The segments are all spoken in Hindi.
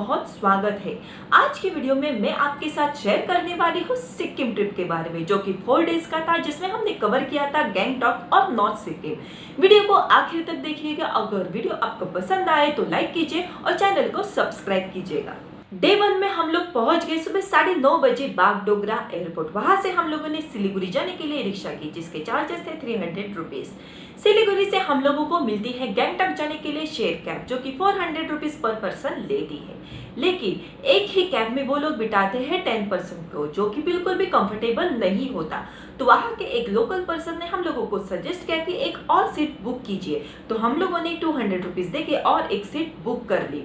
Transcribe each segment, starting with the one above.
बहुत स्वागत है। आज की वीडियो में मैं आपके साथ शेयर करने वाली हूँ सिक्किम ट्रिप के बारे में, जो कि 4 डेज का था, जिसमें हमने कवर किया था गैंगटॉक और नॉर्थ सिक्किम। वीडियो को आखिर तक देखिएगा। अगर वीडियो आपको पसंद आए तो लाइक कीजिए और चैनल को सब्सक्राइब कीजिएगा। डे 1 में हम लोग पहुंच गए सुबह 9:30 बजे बागडोगरा एयरपोर्ट। वहां से हम लोगों ने सिलीगुड़ी जाने के लिए रिक्शा की, जिसके चार्जेस थे 300 रुपीज। सिलीगुड़ी से हम लोगों को मिलती है गैंगटॉक जाने के लिए शेयर कैब, जो कि 400 रुपीज पर पर्सन लेती है। लेकिन एक ही कैब में वो लोग बिठाते हैं 10 पर्सन को, जो कि बिल्कुल भी कंफर्टेबल नहीं होता। तो वहाँ के एक लोकल पर्सन ने हम लोगों को सजेस्ट किया कि एक और सीट बुक कीजिए। तो हम लोगों ने 200 रुपीज दे के और एक सीट बुक कर ली।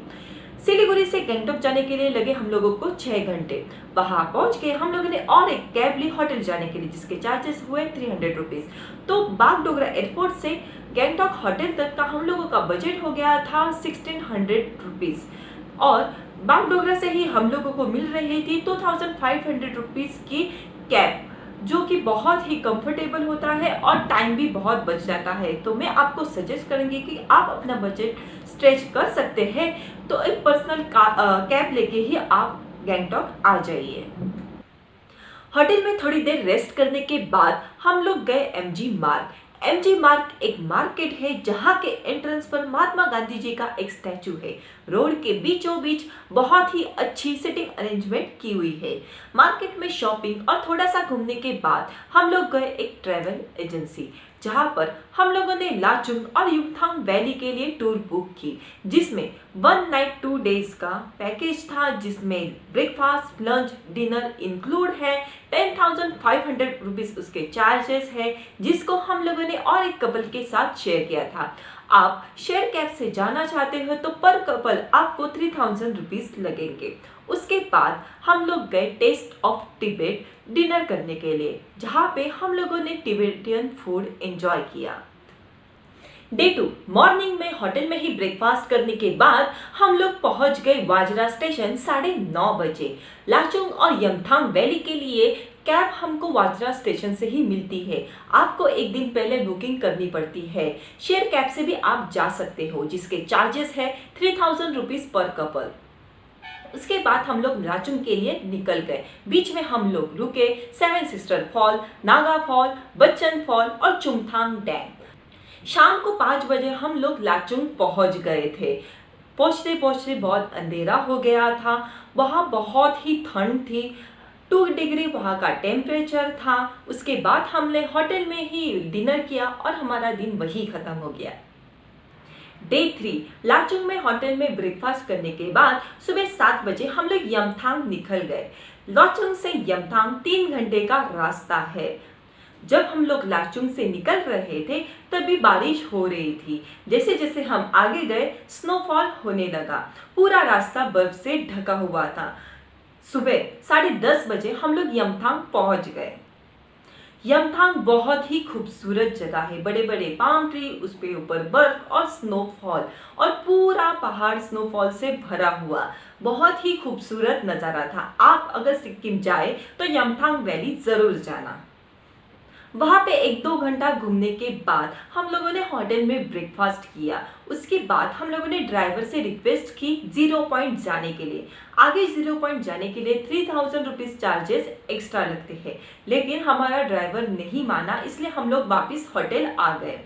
सिलीगुड़ी से गैंगटॉक जाने के लिए लगे हम लोगों को 6 घंटे। वहां पहुंच के हम लोगों ने और एक कैब ली होटल जाने के लिए, जिसके चार्जेस हुए 300 रुपीज। तो बागडोगरा एयरपोर्ट से गैंगटॉक होटल तक का हम लोगों का बजट हो गया था 1600 रुपीज। और बागडोगरा से ही हम लोगों को मिल रही थी 2500 रुपीज की कैब, जो कि बहुत ही कंफर्टेबल होता है और टाइम भी बहुत बच जाता है। तो मैं आपको सजेस्ट करूंगी कि आप अपना बजट स्ट्रेच कर सकते हैं तो एक पर्सनल कैब लेके ही आप गैंगटॉक आ जाइए। होटल में थोड़ी देर रेस्ट करने के बाद हम लोग गए एमजी मार्ग। एमजी मार्ग एक मार्केट है, जहाँ के एंट्रेंस पर महात्मा गांधी जी का एक स्टैचू है। रोड के बीचों बीच बहुत ही अच्छी सिटिंग अरेंजमेंट की हुई है। मार्केट में शॉपिंग और थोड़ा सा घूमने के बाद हम लोग गए एक ट्रैवल एजेंसी, जहाँ पर हम लोगों ने लाचुंग और युमथांग वैली के लिए टूर बुक की, जिसमें 1 नाइट 2 डेज का पैकेज था, जिसमें ब्रेकफास्ट लंच डिनर इंक्लूड है। 10,500 रुपीज उसके चार्जेस है, जिसको हम लोगों ने और एक कपल के साथ शेयर किया था। आप शेयर कैब से जाना चाहते हो तो पर कपल आपको 3000 रुपीज लगेंगे। उसके बाद हम लोग गए टेस्ट ऑफ तिब्बत डिनर करने के लिए, जहाँ पे हम लोगों ने तिब्बतियन फूड एंजॉय किया। डे 2 मॉर्निंग में होटल में ही ब्रेकफास्ट करने के बाद हम लोग पहुंच गए वाजरा स्टेशन 9:30 बजे। लाचुंग और यमथांग वैली के लिए कैब हमको वाजरा स्टेशन से ही मिलती है। आपको एक दिन पहले बुकिंग करनी पड़ती है। शेयर कैब से भी आप जा सकते हो, जिसके चार्जेस है 3000 रुपीज पर कपल। उसके बाद हम लोग लाचुंग के लिए निकल गए। बीच में हम लोग रुके 7 sister fall, Naga fall, Bachchan fall और चुमथांग डैम। शाम को 5 बजे हम लोग लाचुंग पहुंच गए थे। पहुंचते पहुंचते बहुत अंधेरा हो गया था। वहाँ बहुत ही ठंड थी, 2 डिग्री वहाँ का टेम्परेचर था। उसके बाद हमने होटल में ही डिनर किया और हमारा दिन वही खत्म हो गया। डे 3 लाचुंग में होटल में ब्रेकफास्ट करने के बाद सुबह 7 बजे हम लोग यमथांग निकल गए। लाचुंग से यमथांग 3 घंटे का रास्ता है। जब हम लोग लाचुंग से निकल रहे थे तभी बारिश हो रही थी। जैसे जैसे हम आगे गए स्नोफॉल होने लगा। पूरा रास्ता बर्फ से ढका हुआ था। सुबह 10:30 बजे हम लोग यमथांग पहुंच गए। यमथांग बहुत ही खूबसूरत जगह है। बड़े बड़े पाम ट्री, उस पे ऊपर बर्फ और स्नोफॉल, और पूरा पहाड़ स्नोफॉल से भरा हुआ बहुत ही खूबसूरत नज़ारा था। आप अगर सिक्किम जाए तो यमथांग वैली जरूर जाना। वहाँ पे 1-2 घंटा घूमने के बाद हम लोगों ने होटल में ब्रेकफास्ट किया। उसके बाद हम लोगों ने ड्राइवर से रिक्वेस्ट की 0 पॉइंट जाने के लिए। आगे 0 पॉइंट जाने के लिए 3000 रुपीज चार्जेस एक्स्ट्रा लगते हैं, लेकिन हमारा ड्राइवर नहीं माना, इसलिए हम लोग वापस होटल आ गए।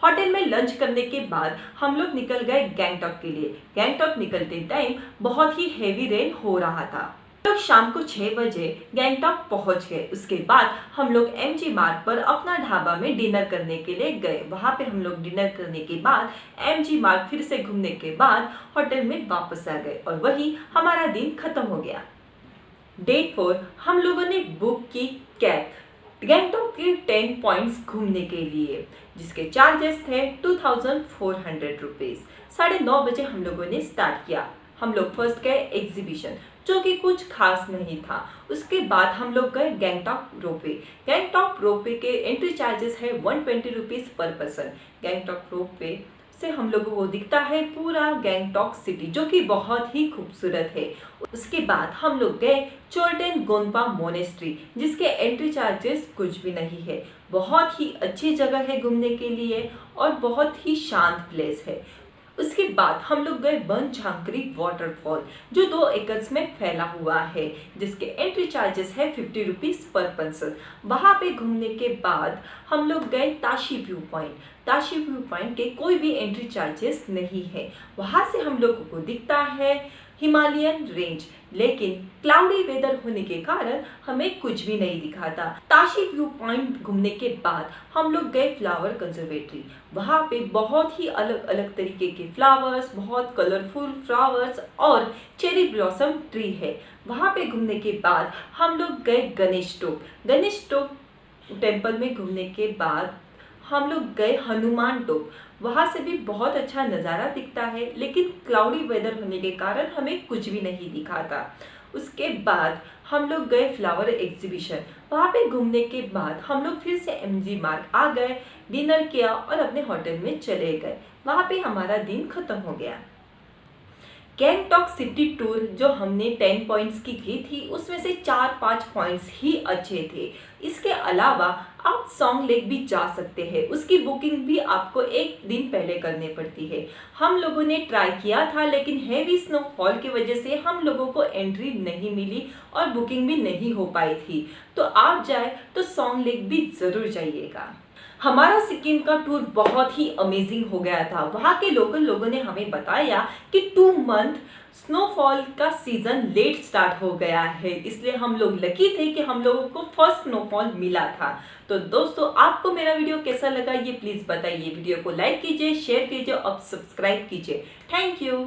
होटल में लंच करने के बाद हम लोग निकल गए गैंगटॉक के लिए। गैंगटॉक निकलते टाइम बहुत ही हेवी रेन हो रहा था। हम लोग शाम को 6 बजे गैंगटॉक पहुंच गए। उसके बाद हम लोग एमजी मार्ग पर अपना ढाबा में डिनर करने के लिए गए। वहां पे हम लोग डिनर करने के बाद एमजी मार्ग फिर से घूमने के बाद होटल में वापस आ गए और वही हमारा दिन खत्म हो गया। डे 4 हम लोगों ने बुक की कैब गैंगटॉक के 10 पॉइंट्स घूमने के लिए, जिसके चार्जेस थे 2400 रुपीज। 9:30 बजे हम लोगों ने स्टार्ट किया। हम लोग फर्स्ट गए एग्जीबिशन, जो कि कुछ खास नहीं था। उसके बाद हम लोग गए गैंगटॉक रोपवे। गैंगटॉक रोपवे के एंट्री चार्जेस है 120 rupees per person. Gangtok ropeway से हम लोगों को दिखता है पूरा गैंगटॉक सिटी, जो कि बहुत ही खूबसूरत है। उसके बाद हम लोग गए चोल्टेन गोन्पा मोनेस्ट्री, जिसके एंट्री चार्जेस कुछ भी नहीं है। बहुत ही अच्छी जगह है घूमने के लिए और बहुत ही शांत प्लेस है। उसके बाद हम लोग गए बनझांकरी वाटरफॉल जो 2 एकड़ में फैला हुआ है, जिसके एंट्री चार्जेस है 50 रुपीज पर पर्सन। वहाँ पे घूमने के बाद हम लोग गए Tashi view point. Tashi view point के कोई भी एंट्री चार्जेस नहीं है। वहाँ से हम लोगों को दिखता है हिमालयन रेंज, लेकिन क्लाउडी वेदर होने के कारण हमें कुछ भी नहीं दिखा था। ताशी व्यू पॉइंट घूमने के बाद हम लोग गए फ्लावर कंजर्वेटरी। वहाँ पे बहुत ही अलग अलग तरीके के फ्लावर्स, बहुत कलरफुल फ्लावर्स और चेरी ब्लॉसम ट्री है। वहाँ पे घूमने के बाद हम लोग गए गणेश टोप टेम्पल में घूमने के बाद हम लोग गए हनुमान टोप। वहाँ से भी बहुत अच्छा नज़ारा दिखता है, लेकिन क्लाउडी वेदर होने के कारण हमें कुछ भी नहीं दिखा था। उसके बाद हम लोग गए फ्लावर एग्जीबिशन। वहाँ पे घूमने के बाद हम लोग फिर से MG मार्ग आ गए, डिनर किया और अपने होटल में चले गए। वहाँ पे हमारा दिन खत्म हो गया। गैंगटॉक सिटी टूर जो हमने 10 पॉइंट्स की थी उसमें से 4-5 पॉइंट्स ही अच्छे थे। इसके अलावा आप सॉन्ग लेक भी जा सकते हैं। उसकी बुकिंग भी आपको एक दिन पहले करनी पड़ती है। हम लोगों ने ट्राई किया था, लेकिन हैवी स्नोफॉल की वजह से हम लोगों को एंट्री नहीं मिली और बुकिंग भी नहीं हो पाई थी। तो आप जाए तो सॉन्ग लेक भी ज़रूर जाइएगा। हमारा सिक्किम का टूर बहुत ही अमेजिंग हो गया था। वहाँ के लोकल लोगों ने हमें बताया कि 2 मंथ स्नोफॉल का सीजन लेट स्टार्ट हो गया है, इसलिए हम लोग लकी थे कि हम लोगों को फर्स्ट स्नोफॉल मिला था। तो दोस्तों, आपको मेरा वीडियो कैसा लगा ये प्लीज़ बताइए। वीडियो को लाइक कीजिए, शेयर कीजिए और सब्सक्राइब कीजिए। Thank you.